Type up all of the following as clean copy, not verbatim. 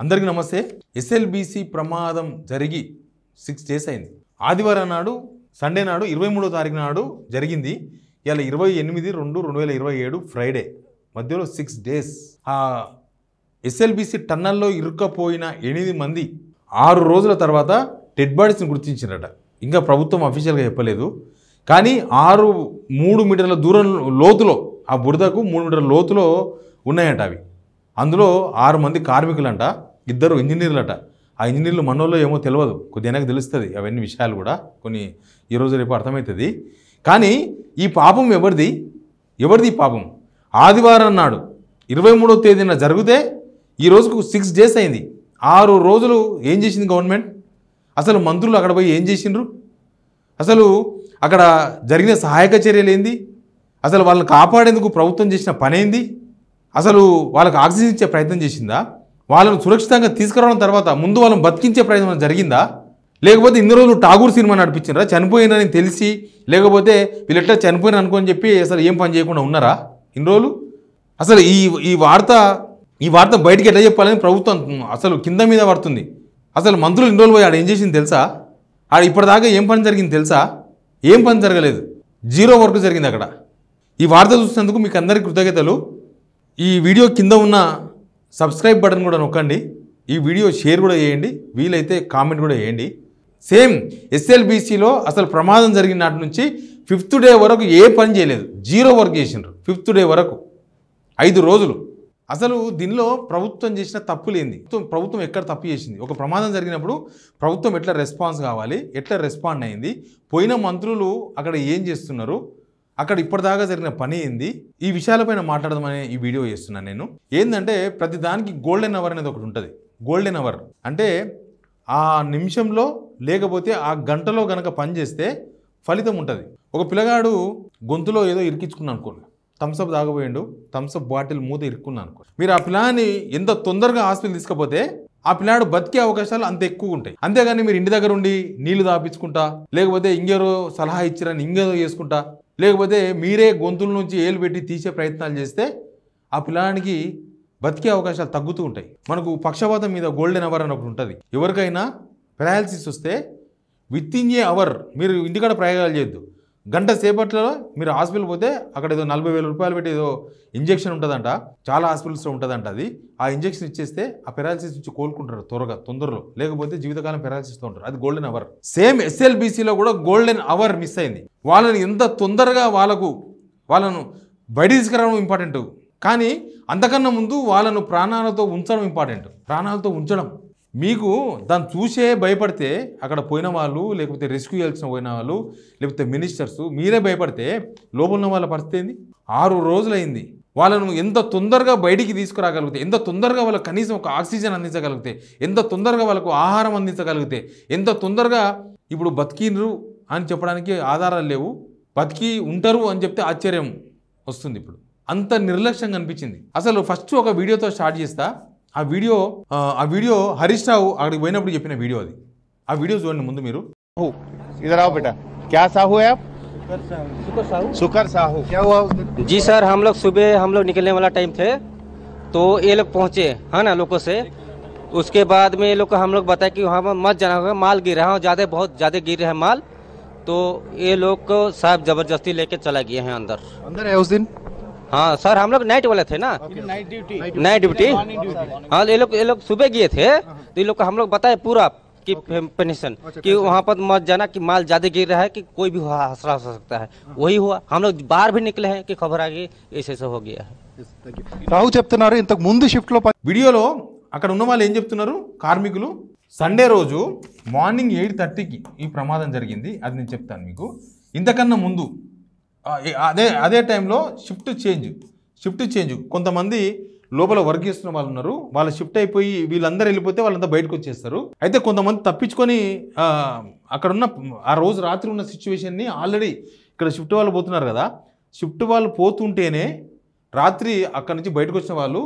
అందరికీ నమస్తే. ఎస్ఎల్బీసీ ప్రమాదం జరిగి 6 days అయింది. ఆదివారం నాడు సండే నాడు 23వ తారీఖు నాడు జరిగింది. ఇవాళ 28/2/2027 ఫ్రైడే. మధ్యలో 6 days. ఆ ఎస్ఎల్బీసీ టన్నల్లో ఇరుక్కపోయిన 8 మంది 6 రోజుల తర్వాత డెడ్ బాడీస్ని గుర్తించారట. ఇంకా ప్రభుత్వం అఫీషియల్గా చెప్పలేదు. కానీ 3 మీటర్ల దూరం లోతులో ఆ బురదకు 3 మీటర్ల లోతులో ఉన్నాయట అవి. అందులో 6 మంది కార్మికులంట, 2 ఇంజనీర్లట. ఆ ఇంజనీర్లు మనోళ్ళు ఏమో తెలియదు, కొద్దిగా తెలుస్తుంది అవన్నీ విషయాలు కూడా కొన్ని ఈరోజు రేపు అర్థమవుతుంది. కానీ ఈ పాపం ఎవరిది ఈ పాపం? ఆదివారం నాడు 23వ తేదీన జరిగితే ఈ రోజుకు 6 days అయింది. 6 రోజులు ఏం చేసింది గవర్నమెంట్? అసలు మంత్రులు అక్కడ పోయి ఏం చేసిండ్రు? అసలు అక్కడ జరిగిన సహాయక చర్యలు ఏంది? అసలు వాళ్ళని కాపాడేందుకు ప్రభుత్వం చేసిన పని ఏంది? అసలు వాళ్ళకి ఆక్సిజన్ ఇచ్చే ప్రయత్నం చేసిందా? వాళ్ళను సురక్షితంగా తీసుకురావడం తర్వాత ముందు వాళ్ళని బతికించే ప్రయత్నం జరిగిందా? లేకపోతే ఇన్ని రోజులు టాగూర్ సినిమా నడిపించినారా? చనిపోయినారని తెలిసి, లేకపోతే వీళ్ళు ఎట్లా చనిపోయిన అనుకోని చెప్పి అసలు ఏం పని చేయకుండా ఉన్నారా ఇన్ని రోజులు? అసలు ఈ వార్త బయటికి ఎట్లా చెప్పాలని ప్రభుత్వం అసలు కింద మీద పడుతుంది. అసలు మంత్రులు ఇన్ని రోజులు పోయి ఆడ ఏం చేసింది తెలుసా? ఆడ ఇప్పటిదాకా ఏం పని జరిగింది తెలుసా? ఏం పని జరగలేదు, 0 వర్క్ జరిగింది అక్కడ. ఈ వార్త చూసినందుకు మీకు అందరికీ కృతజ్ఞతలు. ఈ వీడియో కింద ఉన్న సబ్స్క్రైబ్ బటన్ కూడా నొక్కండి. ఈ వీడియో షేర్ కూడా చేయండి, వీలైతే కామెంట్ కూడా చేయండి. సేమ్ ఎస్ఎల్బీసీలో అసలు ప్రమాదం జరిగిన నాటి నుంచి 5th day వరకు ఏ పని చేయలేదు, 0 వర్క్ చేసిండ్రు. 5th day వరకు 5 రోజులు. అసలు దీనిలో ప్రభుత్వం చేసిన తప్పులు ఏంది? ప్రభుత్వం ఎక్కడ తప్పు చేసింది? ఒక ప్రమాదం జరిగినప్పుడు ప్రభుత్వం ఎట్లా రెస్పాన్స్ కావాలి, ఎట్లా రెస్పాండ్ అయింది, పోయిన మంత్రులు అక్కడ ఏం చేస్తున్నారు, అక్కడ ఇప్పటిదాకా జరిగిన పని ఏంది, ఈ విషయాలపైన మాట్లాడదామని ఈ వీడియో చేస్తున్నాను నేను. ఏంటంటే ప్రతి దానికి గోల్డెన్ అవర్ అనేది ఒకటి ఉంటుంది. గోల్డెన్ అవర్ అంటే ఆ నిమిషంలో లేకపోతే ఆ గంటలో కనుక పని చేస్తే ఫలితం ఉంటుంది. ఒక పిల్లగాడు గొంతులో ఏదో ఇరికించుకున్నాను అనుకోండి, థమ్స్అప్ తాగబోయిండు, థమ్స్అప్ బాటిల్ మూత ఇరుక్కున్నాను అనుకో, మీరు ఆ పిల్లాన్ని ఎంత తొందరగా హాస్పిటల్ తీసుకపోతే ఆ పిల్లాడు బతికే అవకాశాలు అంత ఎక్కువ ఉంటాయి. అంతేగాని మీరు ఇంటి దగ్గర ఉండి నీళ్లు తాపించుకుంటా, లేకపోతే ఇంకేదో సలహా ఇచ్చిరని ఇంకేదో చేసుకుంటా, లేకపోతే మీరే గొంతుల నుంచి ఏలు పెట్టి తీసే ప్రయత్నాలు చేస్తే ఆ పిల్లానికి బతికే అవకాశాలు తగ్గుతూ ఉంటాయి. మనకు పక్షవాతం మీద గోల్డెన్ అవర్ అని ఒకటి ఉంటుంది. ఎవరికైనా పెరాలసిస్ వస్తే వితిన్ ఏ అవర్ మీరు ఇంటికాడ ప్రయోగాలు చేయొద్దు. గంట సేపట్లో మీరు హాస్పిటల్ పోతే అక్కడ ఏదో 40,000 రూపాయలు పెట్టి ఏదో ఇంజెక్షన్ ఉంటుందంట, చాలా హాస్పిటల్స్లో ఉంటుందంట. అది ఆ ఇంజెక్షన్ ఇచ్చేస్తే ఆ పెరాలసిస్ నుంచి కోలుకుంటారు తొందరలో, లేకపోతే జీవితకాలం పెరాలసిస్తో ఉంటారు. అది గోల్డెన్ అవర్. సేమ్ ఎస్ఎల్బీసీలో కూడా గోల్డెన్ అవర్ మిస్ అయింది. వాళ్ళని ఎంత తొందరగా వాళ్ళను బయట తీసుకురావడం ఇంపార్టెంట్, కానీ అంతకన్నా ముందు వాళ్ళను ప్రాణాలతో ఉంచడం ఇంపార్టెంట్. ప్రాణాలతో ఉంచడం, మీకు దాన్ని చూసే భయపడితే అక్కడ పోయిన వాళ్ళు, లేకపోతే రెస్క్యూ చేయాల్సిన పోయిన వాళ్ళు, లేకపోతే మినిస్టర్స్ మీరే భయపడితే లోపల ఉన్న వాళ్ళ పరిస్థితి ఏంది? 6 రోజులైంది. వాళ్ళను ఎంత తొందరగా బయటికి తీసుకురాగలిగితే, ఎంత తొందరగా వాళ్ళకి కనీసం ఒక ఆక్సిజన్ అందించగలిగితే, ఎంత తొందరగా వాళ్ళకు ఆహారం అందించగలిగితే, ఎంత తొందరగా ఇప్పుడు బతికినరు అని చెప్పడానికి ఆధారాలు లేవు, బతికి ఉంటారు అని చెప్తే ఆశ్చర్యం వస్తుంది. ఇప్పుడు అంత నిర్లక్ష్యంగా అనిపించింది. అసలు ఫస్ట్ ఒక వీడియోతో స్టార్ట్ చేస్తా. ఆ వీడియో హరీష్ రావు అక్కడికి పోయినప్పుడు చెప్పిన వీడియో అది. ఆ వీడియో చూడండి ముందు మీరు. इधर आओ बेटा, क्या साहू है आप? सुकर साहू। क्या हुआ उस दिन? जी सर, हम लोग सुबह निकलने वाला टाइम थे, तो ये लोग पहुंचे है ना लोगों से। उसके बाद में ये लोग को हम लोग बताया कि वहाँ पर मत जाना होगा, माल गिर रहा है, बहुत ज़्यादा गिर रहा है माल। तो ये लोग को साहब जबरदस्ती लेके चला गए हैं अंदर है उस दिन। हाँ सर, हम लोग नाइट वाले थे ना, नाइट ड्यूटी। हाँ, ये लोग सुबह गए थे, तो ये लोग को हम लोग बताए पूरा कि पेनिशन कि वहाँ पर मत जाना, कि माल ज्यादा गिर रहा है, कि कोई भी हादसा हो सकता है। वही हुआ, हम लोग बाहर भी निकले हैं कि खबर आ गई ऐसे हो गया है। రావు చెప్తున్నారు ఇంతకు ముందు షిఫ్ట్ లో వీడియోలో అక్కడ ఉన్న వాళ్ళు ఏం చెప్తున్నారు? కార్మికులు సండే రోజు మార్నింగ్ 8:30కి ఈ ప్రమాదం జరిగింది. అది నేను చెప్తాను మీకు. ఇంతకన్నా ముందు అదే టైంలో షిఫ్ట్ చేంజ్ కొంతమంది లోపల వర్క్ చేస్తున్న వాళ్ళు ఉన్నారు. వాళ్ళ షిఫ్ట్ అయిపోయి వీళ్ళందరూ వెళ్ళిపోతే వాళ్ళంతా బయటకు వచ్చేస్తారు. అయితే కొంతమంది తప్పించుకొని అక్కడున్న ఆ రోజు రాత్రి ఉన్న సిచ్యువేషన్ని ఆల్రెడీ ఇక్కడ షిఫ్ట్ వాళ్ళు పోతున్నారు కదా, షిఫ్ట్ వాళ్ళు పోతుంటేనే రాత్రి అక్కడి నుంచి బయటకు వచ్చిన వాళ్ళు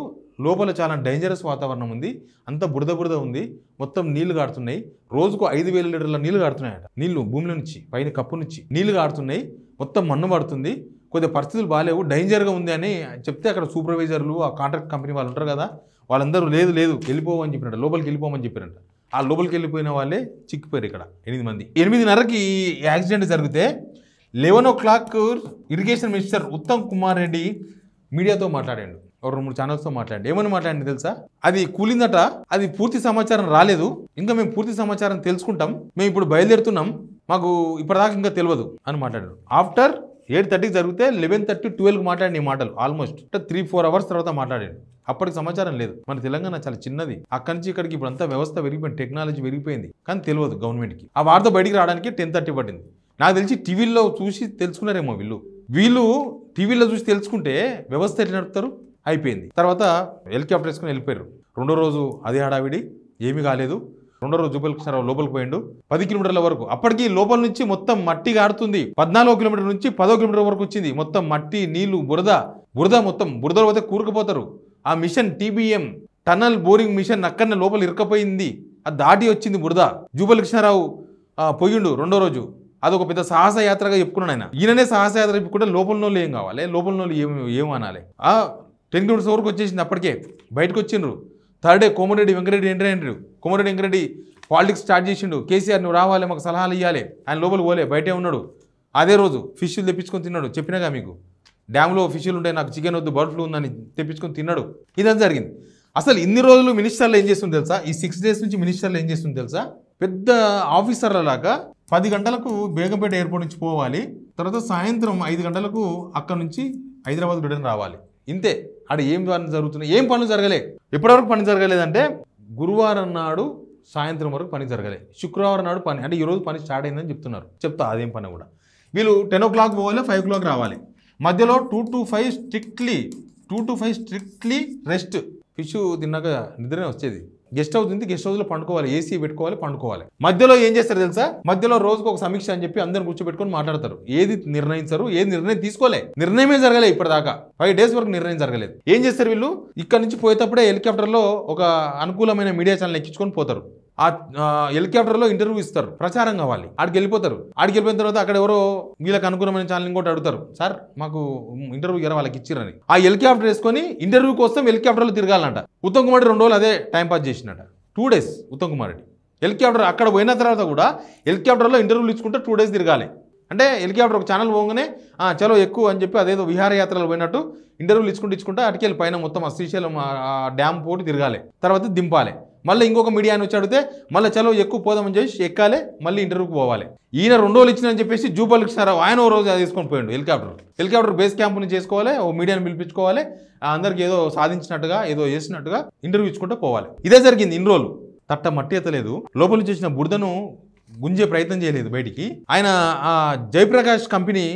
లోపల చాలా డేంజరస్ వాతావరణం ఉంది, అంత బురద ఉంది, మొత్తం నీళ్లు కారుతున్నాయి. రోజుకు 5,000 లీటర్ల నీళ్లు కారుతున్నాయట. నీళ్లు భూమిలో నుంచి పైన కప్పు నుంచి నీళ్లు కారుతున్నాయి, మొత్తం మన్ను పడుతుంది. కొద్దిగా పరిస్థితులు బాగాలేవు, డేంజర్గా ఉంది అని చెప్తే అక్కడ సూపర్వైజర్లు ఆ కాంట్రాక్ట్ కంపెనీ వాళ్ళు ఉంటారు కదా, వాళ్ళందరూ లేదు వెళ్ళిపోవని చెప్పినట్టు, లోపలికి వెళ్ళిపోమని చెప్పారంట. ఆ లోపలికి వెళ్ళిపోయిన వాళ్ళే చిక్కిపోయారు ఇక్కడ 8 మంది. 8:30కి యాక్సిడెంట్ జరిగితే 11 o'clock irrigation minister Uttam Kumar Reddy మీడియాతో మాట్లాడాడు, 2-3 ఛానల్స్తో మాట్లాడి. ఏమని మాట్లాడింది తెలుసా? అది కూలిందట, అది పూర్తి సమాచారం రాలేదు, ఇంకా మేము పూర్తి సమాచారం తెలుసుకుంటాం, మేము ఇప్పుడు బయలుదేరుతున్నాం, మాకు ఇప్పటిదాకా ఇంకా తెలియదు అని మాట్లాడారు. ఆఫ్టర్ 8:30కి జరిగితే 11:30, 12కి మాట్లాడిన ఈ మాటలు ఆల్మోస్ట్ 3-4 hours తర్వాత మాట్లాడాడు. అప్పటికి సమాచారం లేదు. మన తెలంగాణ చాలా చిన్నది, అక్కడి నుంచి ఇక్కడికి ఇప్పుడు అంతా వ్యవస్థ పెరిగిపోయింది, టెక్నాలజీ పెరిగిపోయింది, కానీ తెలియదు గవర్నమెంట్కి. ఆ వార్త బయటికి రావడానికి 10:30 పట్టింది. నాకు తెలిసి టీవీలో చూసి తెలుసుకున్నారేమో వీళ్ళు టీవీలో చూసి తెలుసుకుంటే వ్యవస్థ ఎట్లా నడుపుతారు, అయిపోయింది. తర్వాత హెలికాప్టర్ వేసుకుని వెళ్ళిపోయారు. 2వ రోజు అదే హడావిడి, ఏమీ కాలేదు. 2వ రోజు జూపల్కృష్ణారావు లోపలికి పోయిండు 10 కిలోమీటర్ల వరకు. అప్పటికి లోపల నుంచి మొత్తం మట్టి గాడుతుంది. 14 కిలోమీటర్ నుంచి 10 కిలోమీటర్ వరకు వచ్చింది. మొత్తం మట్టి, నీళ్లు, బురద మొత్తం బురదలో పోతే కూరుకుపోతారు. ఆ machine TBM tunnel boring machine అక్కడనే లోపల ఇరకపోయింది, అది దాటి వచ్చింది బురద. జూపల్కృష్ణారావు పోయిండు 2వ రోజు. అదొక పెద్ద సాహస యాత్రగా చెప్పుకున్నాను ఆయన. ఈయననే సాహస యాత్ర చెప్పుకుంటే లోపల నోళ్ళు ఏం కావాలి, లోపల నోళ్ళు ఏం అనాలి. 10 కిలోమీటర్స్ వరకు వచ్చేసింది. అప్పటికే బయటకు వచ్చిండ్రు. 3rd day Komareddy Venkareddy enter అయ్యిండ్రు. కోమరెడ్డి వెంకరెడ్డి పాలిటిక్స్ స్టార్ట్ చేసిండు. కేసీఆర్ నువ్వు రావాలి, మాకు సలహాలు ఇవ్వాలి. ఆయన లోపలికి పోలే, బయటే ఉన్నాడు. అదే రోజు ఫిష్లు తెప్పించుకొని తిన్నాడు. చెప్పినాగా మీకు, డ్యామ్లో ఫిష్లు ఉంటాయి, నాకు చికెన్ వద్దు, బర్డ్ ఫ్లూ ఉందని తెప్పించుకొని తిన్నాడు. ఇదంతా జరిగింది. అసలు ఇన్ని రోజులు మినిస్టర్లు ఏం చేస్తుంది తెలుసా? ఈ 6 days నుంచి మినిస్టర్లు ఏం చేస్తుంది తెలుసా? పెద్ద ఆఫీసర్ల లాగా 10 గంటలకు బేగంపేట ఎయిర్పోర్ట్ నుంచి పోవాలి, తర్వాత సాయంత్రం 5 గంటలకు అక్కడ నుంచి హైదరాబాద్ రిటర్న్ రావాలి. ఇంతే. ఆడ ఏం పనులు జరుగుతున్నాయి, ఏం పనులు జరగలే. ఎప్పటివరకు పని జరగలేదంటే గురువారం నాడు సాయంత్రం వరకు పని జరగలే, శుక్రవారం నాడు పని, అంటే ఈరోజు పని స్టార్ట్ అయిందని చెప్తున్నారు. చెప్తా అదేం పని కూడా. వీళ్ళు 10 o'clock పోవాలి, 5 o'clock రావాలి. మధ్యలో 2 to 5 స్ట్రిక్ట్లీ రెస్ట్. ఫిష్ తిన్నాక నిద్రనే వచ్చేది. గెస్ట్ హౌస్ ఉంది, గెస్ట్ హౌస్లో పండుకోవాలి, ఏసీ పెట్టుకోవాలి, పండుకోవాలి. మధ్యలో ఏం చేస్తారు తెలుసా? మధ్యలో రోజుకు ఒక సమీక్ష అని చెప్పి అందరిని కూర్చోబెట్టుకొని మాట్లాడతారు. ఏది నిర్ణయించరు, ఏది నిర్ణయం తీసుకోలే, నిర్ణయమే జరగలేదు ఇప్పటిదాకా. 5 days వరకు నిర్ణయం జరగలేదు. ఏం చేస్తారు వీళ్ళు? ఇక్కడ నుంచి పోయేటప్పుడే హెలికాప్టర్లో ఒక అనుకూలమైన మీడియా ఛానల్ ఎక్కించుకొని పోతారు. ఆ హెలికాప్టర్లో ఇంటర్వ్యూ ఇస్తారు, ప్రచారం కావాలి. ఆడికి వెళ్ళిపోతారు. ఆడికి వెళ్ళిపోయిన తర్వాత అక్కడ ఎవరో వీళ్ళకి అనుకూలమైన ఛానల్ ఇంకోటి అడుగుతారు, సార్ మాకు ఇంటర్వ్యూ ఇవ్వరా, వాళ్ళకి ఇచ్చిరని. ఆ హెలికాప్టర్ వేసుకొని ఇంటర్వ్యూ కోసం హెలికాప్టర్లో తిరగాలంట. ఉత్తమ్ కుమార్ రెడ్డి 2 రోజులు అదే టైం పాస్ చేసినట్ట. 2 days ఉత్తమ్ కుమార్ రెడ్డి హెలికాప్టర్ అక్కడ పోయిన తర్వాత కూడా హెలికాప్టర్లో ఇంటర్వ్యూలు ఇచ్చుకుంటే 2 days తిరగాలి. అంటే హెలికాప్టర్ ఒక ఛానల్ పోగానే చలో ఎక్కువ అని చెప్పి అదేదో విహారయాత్రలు పోయినట్టు ఇంటర్వ్యూలు ఇచ్చుకుంటూ అటుకెళ్ళి పైన మొత్తం ఆ శ్రీశైలం డ్యామ్ పోటీ తిరగాలి, తర్వాత దింపాలి. మళ్ళీ ఇంకొక మీడియా అని వచ్చి అడిగితే మళ్ళీ చలో ఎక్కువ పోదామని చెప్పి ఎక్కాలి, మళ్ళీ ఇంటర్వ్యూకి పోవాలి. ఈయన 2 రోజులు ఇచ్చినని చెప్పేసి జూపల్కృష్ణారావు ఆయన 1 రోజు తీసుకొని పోయిండు. హెలికాప్టర్ బేస్ క్యాంప్ నుంచి చేసుకోవాలి, ఓ మీడియాని పిలిపించుకోవాలి, అందరికి ఏదో సాధించినట్టుగా ఏదో చేసినట్టుగా ఇంటర్వ్యూ ఇచ్చుకుంటూ పోవాలి. ఇదే జరిగింది. ఇన్ని రోజులు తట్ట మట్టి ఎత్తలేదు, లోపల నుంచి వచ్చిన బురదను గుంజే ప్రయత్నం చేయలేదు బయటికి. ఆయన జయప్రకాష్ కంపెనీ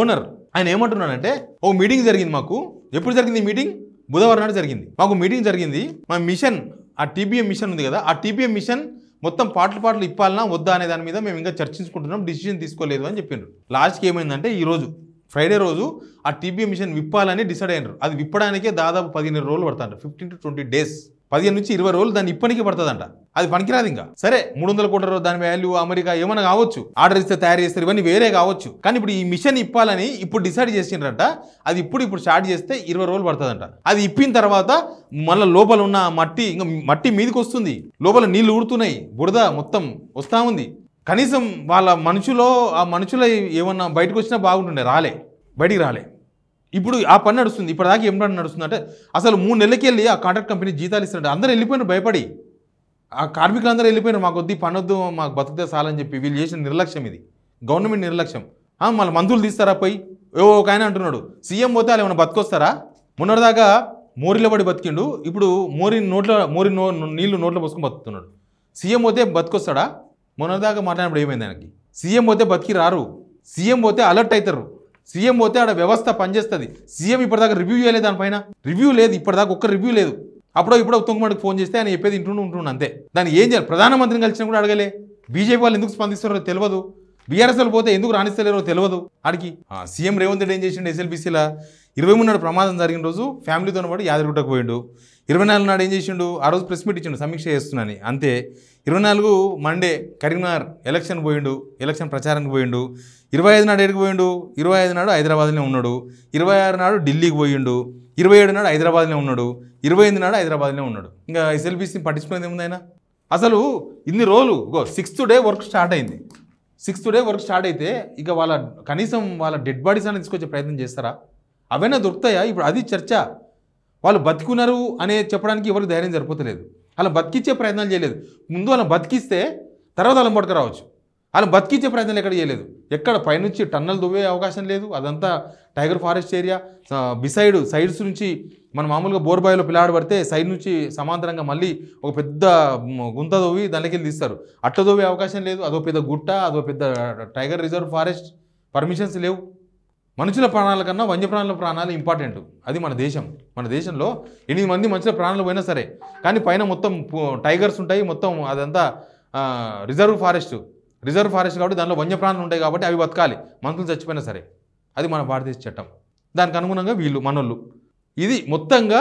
ఓనర్ ఆయన ఏమంటున్నాడంటే, ఓ మీటింగ్ జరిగింది మాకు. ఎప్పుడు జరిగింది మీటింగ్? బుధవారం నాడు జరిగింది. మాకు మీటింగ్ జరిగింది. మా మిషన్, ఆ TBM మిషన్ ఉంది కదా, ఆ TBM మిషన్ మొత్తం పాటలు ఇప్పాలనా వద్దా అనే దాని మీద మేము ఇంకా చర్చించుకుంటున్నాం, డిసిజన్ తీసుకోలేదు అని చెప్పిండ్రు. లాస్ట్కి ఏమైందంటే ఈరోజు ఫ్రైడే రోజు ఆ TBM మిషన్ విప్పాలని డిసైడ్ అయినారు. అది విప్పడానికే దాదాపు 15 రోజులు పడుతుంట, 15 to 20 days, 15 నుంచి 20 రోజులు దాన్ని ఇప్పటికీ పడుతుందంట. అది పనికిరాదు ఇంకా. సరే 300 కోట్ల దాని వాల్యూ అమెరికా ఏమైనా కావచ్చు, ఆర్డర్ ఇస్తే తయారు చేస్తారు, ఇవన్నీ వేరే కావచ్చు. కానీ ఇప్పుడు ఈ మిషన్ ఇప్పాలని ఇప్పుడు డిసైడ్ చేసిండ్రంట. అది ఇప్పుడు స్టార్ట్ చేస్తే 20 రోజులు పడుతుందంట. అది ఇప్పిన తర్వాత మళ్ళీ లోపల ఉన్న మట్టి, ఇంకా మట్టి మీదకి వస్తుంది, లోపల నీళ్లు ఊడుతున్నాయి, బురద మొత్తం వస్తూ ఉంది. కనీసం వాళ్ళ ఆ మనుషుల ఏమన్నా బయటకు వచ్చినా బాగుంటుండే, బయటికి రాలే. ఇప్పుడు ఆ పని నడుస్తుంది. ఇప్పటిదాకా ఏం పని నడుస్తుంది అంటే, అసలు 3 నెలలకి వెళ్ళి ఆ కాంట్రాక్ట్ కంపెనీ జీతాలు ఇస్తున్నట్టు అందరూ వెళ్ళిపోయినారు భయపడి. ఆ కార్మికులు అందరూ వెళ్ళిపోయినారు, మాకు వద్దు పని వద్దు, మాకు బతుకుతే చాలని చెప్పి. వీళ్ళు చేసిన నిర్లక్ష్యం ఇది, గవర్నమెంట్ నిర్లక్ష్యం. మళ్ళీ మందులు తీస్తారా పోయి? ఒక ఆయన అంటున్నాడు, సీఎం పోతే వాళ్ళు ఏమైనా బతుకొస్తారా? మొన్నటిదాకా మోరీలో పడి బతికిండు, ఇప్పుడు నీళ్లు నోట్లో పోసుకొని బతుకుతున్నాడు. సీఎం పోతే బతికొస్తాడా? మొన్నటిదాకా మాట్లాడినప్పుడు ఏమైంది ఆయనకి? సీఎం పోతే బతికి రారు, సీఎం పోతే అలర్ట్ అవుతారు, సీఎం పోతే ఆడ వ్యవస్థ పనిచేస్తుంది. సీఎం ఇప్పటిదాకా రివ్యూ చేయలేదు, దానిపైన రివ్యూ లేదు, ఇప్పటిదాకా ఒక్క రివ్యూ లేదు. ఇప్పుడు ఉత్తమ్ కుమార్కి ఫోన్ చేస్తే ఆయన చెప్పేది ఉంటుండు అంతే. దాన్ని ఏం చేయాలి? ప్రధానమంత్రిని కలిసినా కూడా అడగలే. బీజేపీ వాళ్ళు ఎందుకు స్పందిస్తున్నారో తెలియదు, బీఆర్ఎస్ వాళ్ళు పోతే ఎందుకు రాణిస్తలేరో తెలియదు. ఆడికి సీఎం రేవంత్ రెడ్డి ఏం చేసిండు? SLBCలో 23 నాడు ప్రమాదం జరిగిన రోజు ఫ్యామిలీతో పాటు యాదగిరిగుట్టకు పోయిండు. 24 నాడు ఏం చేసిండు? ఆ రోజు ప్రెస్ మీట్ ఇచ్చిండు, సమీక్ష చేస్తున్నాను అంతే. 24 మండే కరీంనగర్ ఎలక్షన్ పోయిండు, ఎలక్షన్ ప్రచారానికి పోయిండు. 25 నాడు ఎక్కడికి పోయిండు, 25 నాడు హైదరాబాద్లోనే ఉన్నాడు. 26 నాడు ఢిల్లీకి పోయిండు. 27 నాడు హైదరాబాద్లో ఉన్నాడు. 28 నాడు హైదరాబాద్లో ఉన్నాడు. ఇంకా ఎస్ఎల్బీసీ పట్టించుకునేది ఏముంది ఆయన? అసలు ఇన్ని రోజులు 6th డే వర్క్ స్టార్ట్ అయింది. 6th డే వర్క్ స్టార్ట్ అయితే ఇక కనీసం వాళ్ళ డెడ్ బాడీస్ అని తీసుకొచ్చే ప్రయత్నం చేస్తారా? అవైనా దొరుకుతాయా? ఇప్పుడు అది చర్చ. వాళ్ళు బతికున్నారు అనే చెప్పడానికి ఎవరికి ధైర్యం సరిపోతలేదు. అలా బతికిచ్చే ప్రయత్నాలు చేయలేదు. ముందు వాళ్ళని బతికిస్తే తర్వాత వాళ్ళని పట్టుకురావచ్చు. అలా బతికిచ్చే ప్రయత్నాలు ఎక్కడ చేయలేదు. ఎక్కడ పైనుంచి టన్నల్ దువ్వే అవకాశం లేదు. అదంతా టైగర్ ఫారెస్ట్ ఏరియా. సైడ్స్ నుంచి మన మామూలుగా బోర్బాయిలో పిల్లాడు పడితే సైడ్ నుంచి సమాంతరంగా మళ్ళీ ఒక పెద్ద గుంత దొవ్వి దానికి వెళ్ళి తీస్తారు. అట్ట దొవ్వే అవకాశం లేదు. అదో పెద్ద గుట్ట, అదో పెద్ద టైగర్ రిజర్వ్ ఫారెస్ట్, పర్మిషన్స్ లేవు. మనుషుల ప్రాణాల కన్నా వన్యప్రాణుల ప్రాణాలు ఇంపార్టెంట్. అది మన దేశం. మన దేశంలో 8 మంది మనుషుల ప్రాణాలు పోయినా సరే, కానీ పైన మొత్తం టైగర్స్ ఉంటాయి. మొత్తం అదంతా రిజర్వ్ ఫారెస్ట్ కాబట్టి దానిలో వన్యప్రాణులు ఉంటాయి కాబట్టి అవి బతకాలి, మనుషులు చచ్చిపోయినా సరే. అది మన భారతదేశ చట్టం. దానికి అనుగుణంగా మనోళ్ళు ఇది మొత్తంగా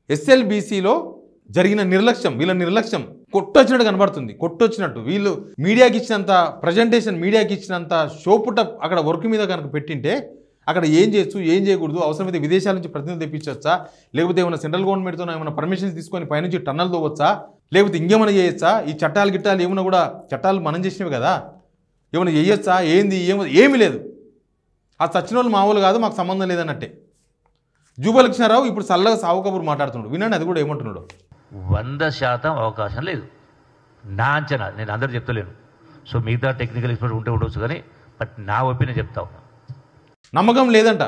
ఎస్ఎల్బీసీలో జరిగిన నిర్లక్ష్యం, వీళ్ళ నిర్లక్ష్యం కొట్టొచ్చినట్టు కనబడుతుంది. కొట్టొచ్చినట్టు వీళ్ళు మీడియాకి ఇచ్చినంత ప్రజెంటేషన్, మీడియాకి ఇచ్చినంత షోపుట అక్కడ వర్క్ మీద కనుక పెట్టింటే అక్కడ ఏం చేయొచ్చు, ఏం చేయకూడదు, అవసరమైతే విదేశాల నుంచి ప్రతినిధులు తెప్పించవచ్చా, లేకపోతే ఏమైనా సెంట్రల్ గవర్నమెంట్తో ఏమైనా పర్మిషన్స్ తీసుకొని పైనుంచి టన్నల్ తోవచ్చా, లేకపోతే ఇంకేమైనా చేయొచ్చా? ఈ చట్టాలు గిట్టాలు ఏమైనా కూడా చట్టాలు మనం చేసినవి కదా, ఏమైనా చేయొచ్చా? ఏమీ లేదు. ఆ చచ్చిన వాళ్ళు మామూలు కాదు, మాకు సంబంధం లేదన్నట్టే. జూబల్ కృష్ణారావు ఇప్పుడు చల్లగా సావు కబురు మాట్లాడుతున్నాడు. వినండి అది కూడా ఏమంటున్నాడు. 100% అవకాశం లేదు నా అంచనా. నేను అందరూ చెప్తలేను. సో మిగతా టెక్నికల్ ఎక్స్పర్ట్ ఉంటే ఉండవచ్చు, కానీ బట్ నా ఒపీనియన్ చెప్తా ఉన్నా. నమ్మకం లేదంట.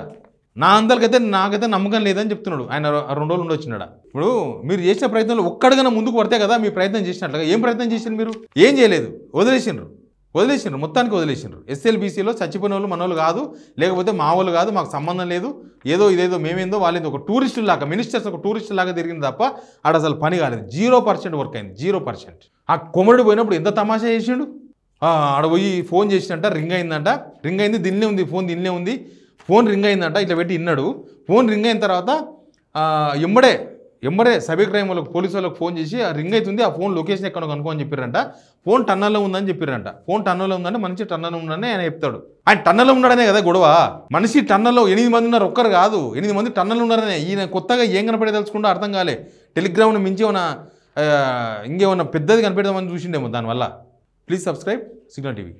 నాకైతే నమ్మకం లేదని చెప్తున్నాడు ఆయన. 2 రోజులు ఉండొచ్చినాడు. ఇప్పుడు మీరు చేసిన ప్రయత్నంలో ఒక్కడికైనా ముందుకు పడితే కదా మీ ప్రయత్నం చేసినట్లుగా. ఏం ప్రయత్నం చేసిండ్రు మీరు? ఏం చేయలేదు. వదిలేసిండ్రు, మొత్తానికి వదిలేసిండ్రు. ఎస్ఎల్బీసీలో చచ్చిపోయిన వాళ్ళు మనోళ్ళు కాదు, లేకపోతే మా వాళ్ళు కాదు, మాకు సంబంధం లేదు, ఇదేదో మేమేందో వాళ్ళేందో ఒక టూరిస్టు లాగా, మినిస్టర్స్ ఒక టూరిస్టు లాగా తిరిగింది తప్ప ఆడ అసలు పని కాలేదు. 0% వర్క్ అయింది, 0%. ఆ కొమరుడు పోయినప్పుడు ఎంత తమాషా చేసిండు. ఆడ పోయి ఫోన్ చేసినట్ట, రింగ్ అయిందంట. రింగ్ అయింది, దీన్నే ఉంది ఫోన్, ఫోన్ రింగ్ అయిందంట. ఇట్లా పెట్టి విన్నాడు. ఫోన్ రింగ్ అయిన తర్వాత ఎంబడే సైబర్ క్రైమ్ వాళ్ళకి, పోలీసు వాళ్ళకి ఫోన్ చేసి ఆ రింగ్ అవుతుంది, ఆ ఫోన్ లొకేషన్ ఎక్కడ కనుక్కోని చెప్పారంట. ఫోన్ టన్నల్లో ఉందని చెప్పారంట. ఫోన్ టన్నల్లో ఉందంటే మనిషి టన్నల్లో ఉందని ఆయన చెప్తాడు. ఆయన టన్నల్లో ఉన్నాడనే కదా గొడవ. మనిషి టన్నల్లో 8 మంది ఉన్నారు, ఒక్కరు కాదు, 8 మంది టన్నల్లో ఉన్నారనే. ఈయన కొత్తగా ఏం కనపడే తెలుసుకుంటూ అర్థం కాలే. టెలిగ్రామ్ను మించి ఇంకేమన్నా పెద్దది కనిపెడదామని చూసిండేమో దానివల్ల. Please subscribe signal TV.